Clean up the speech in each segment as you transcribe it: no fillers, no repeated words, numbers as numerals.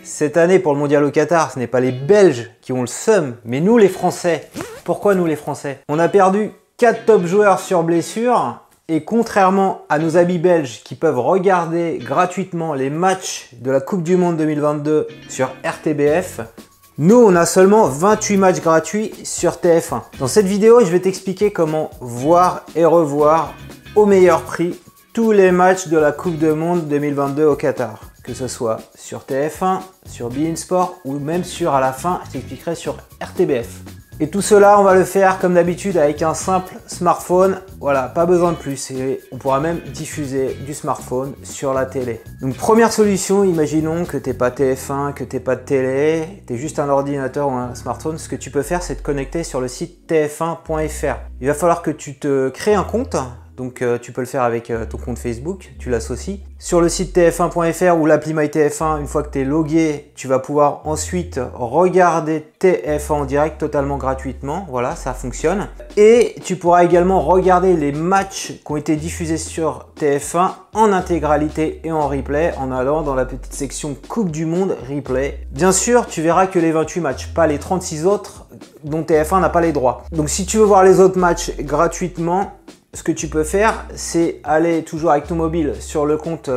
Cette année pour le mondial au Qatar, ce n'est pas les Belges qui ont le seum, mais nous les Français. Pourquoi nous les Français? On a perdu 4 top joueurs sur blessure et contrairement à nos amis belges qui peuvent regarder gratuitement les matchs de la Coupe du Monde 2022 sur RTBF, nous on a seulement 28 matchs gratuits sur TF1. Dans cette vidéo, je vais t'expliquer comment voir et revoir au meilleur prix tous les matchs de la Coupe du Monde 2022 au Qatar. Que ce soit sur TF1, sur beIN Sport ou même sur, à la fin, je t'expliquerai sur RTBF. Et tout cela, on va le faire comme d'habitude avec un simple smartphone. Voilà, pas besoin de plus. Et on pourra même diffuser du smartphone sur la télé. Donc première solution, imaginons que tu n'es pas TF1, que tu n'es pas de télé, tu es juste un ordinateur ou un smartphone. Ce que tu peux faire, c'est te connecter sur le site tf1.fr. Il va falloir que tu te crées un compte. Donc tu peux le faire avec ton compte Facebook, tu l'associes. Sur le site tf1.fr ou l'appli MyTF1, une fois que tu es logué, tu vas pouvoir ensuite regarder TF1 en direct totalement gratuitement. Voilà, ça fonctionne. Et tu pourras également regarder les matchs qui ont été diffusés sur TF1 en intégralité et en replay en allant dans la petite section Coupe du Monde Replay. Bien sûr, tu verras que les 28 matchs, pas les 36 autres dont TF1 n'a pas les droits. Donc si tu veux voir les autres matchs gratuitement, ce que tu peux faire, c'est aller toujours avec ton mobile sur le compte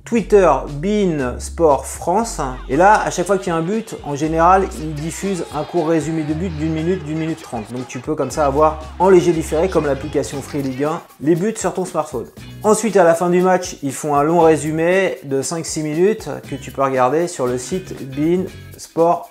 Twitter beIN Sport France. Et là, à chaque fois qu'il y a un but, en général, il diffuse un court résumé de but d'une minute 30. Donc tu peux comme ça avoir en léger différé, comme l'application Free Ligue 1, les buts sur ton smartphone. Ensuite, à la fin du match, ils font un long résumé de 5-6 minutes que tu peux regarder sur le site beIN Sport.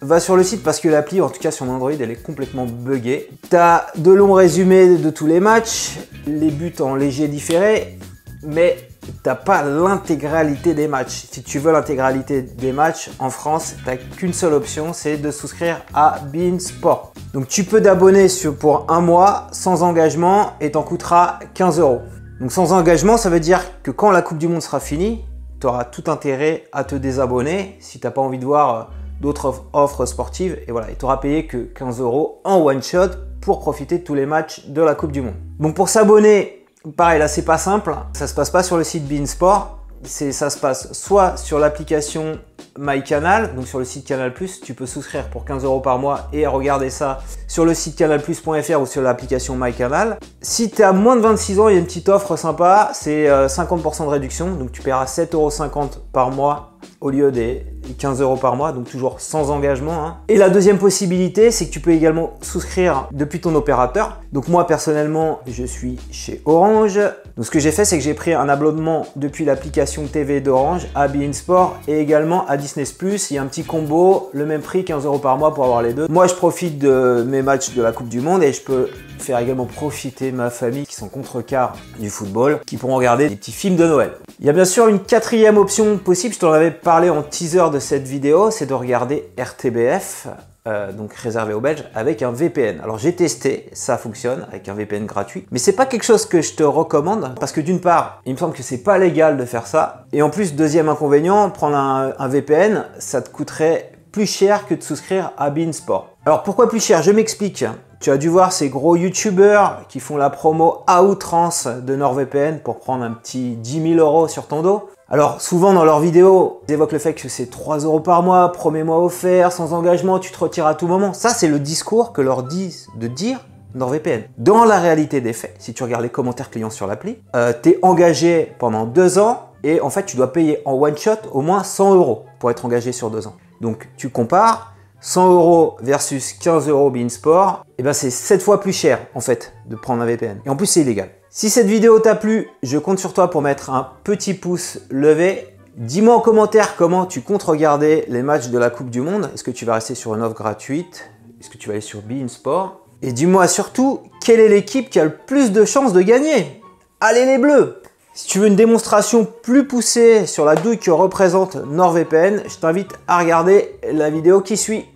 Va sur le site parce que l'appli, en tout cas sur Android, elle est complètement buggée. Tu as de longs résumés de tous les matchs, les buts en léger différé, mais tu n'as pas l'intégralité des matchs. Si tu veux l'intégralité des matchs en France, tu n'as qu'une seule option, c'est de souscrire à beIN Sport. Donc tu peux t'abonner pour un mois sans engagement et t'en coûtera 15 €. Donc sans engagement, ça veut dire que quand la Coupe du Monde sera finie, tu auras tout intérêt à te désabonner si tu n'as pas envie de voir d'autres offres sportives et voilà, tu n'auras payé que 15 € en one shot pour profiter de tous les matchs de la Coupe du Monde. Donc pour s'abonner, pareil là c'est pas simple, ça se passe pas sur le site beIN Sport, ça se passe soit sur l'application MyCanal, donc sur le site Canal+, tu peux souscrire pour 15 € par mois et regarder ça sur le site canalplus.fr ou sur l'application MyCanal. Si tu as moins de 26 ans, il y a une petite offre sympa, c'est 50% de réduction, donc tu paieras 7,50 € par mois au lieu des 15 € par mois, donc toujours sans engagement. Et la deuxième possibilité, c'est que tu peux également souscrire depuis ton opérateur. Donc moi personnellement, je suis chez Orange. Donc ce que j'ai fait, c'est que j'ai pris un abonnement depuis l'application TV d'Orange à beIN Sport et également à Disney+. Il y a un petit combo, le même prix, 15 € par mois pour avoir les deux. Moi, je profite de mes matchs de la Coupe du Monde et je peux faire également profiter ma famille qui sont contrequarts du football, qui pourront regarder des petits films de Noël. Il y a bien sûr une quatrième option possible, je t'en avais parlé en teaser de cette vidéo, c'est de regarder RTBF, donc réservé aux Belges, avec un VPN. Alors j'ai testé, ça fonctionne avec un VPN gratuit, mais c'est pas quelque chose que je te recommande parce que d'une part, il me semble que c'est pas légal de faire ça, et en plus, deuxième inconvénient, prendre un VPN, ça te coûterait plus cher que de souscrire à beIN Sport. Alors pourquoi plus cher? Je m'explique. Tu as dû voir ces gros youtubeurs qui font la promo à outrance de NordVPN pour prendre un petit 10 000 € sur ton dos. Alors souvent dans leurs vidéos, ils évoquent le fait que c'est 3 € par mois, premier mois offert, sans engagement, tu te retires à tout moment. Ça c'est le discours que leur disent de dire NordVPN. Dans la réalité des faits, si tu regardes les commentaires clients sur l'appli, tu es engagé pendant 2 ans et en fait tu dois payer en one shot au moins 100 € pour être engagé sur 2 ans. Donc tu compares 100 € versus 15 € beIN Sport, et ben c'est 7 fois plus cher en fait de prendre un VPN. Et en plus c'est illégal. Si cette vidéo t'a plu, je compte sur toi pour mettre un petit pouce levé. Dis-moi en commentaire comment tu comptes regarder les matchs de la Coupe du Monde. Est-ce que tu vas rester sur une offre gratuite? Est-ce que tu vas aller sur beIN Sport? Et dis-moi surtout, quelle est l'équipe qui a le plus de chances de gagner? Allez les Bleus! Si tu veux une démonstration plus poussée sur la douille que représente NordVPN, je t'invite à regarder la vidéo qui suit.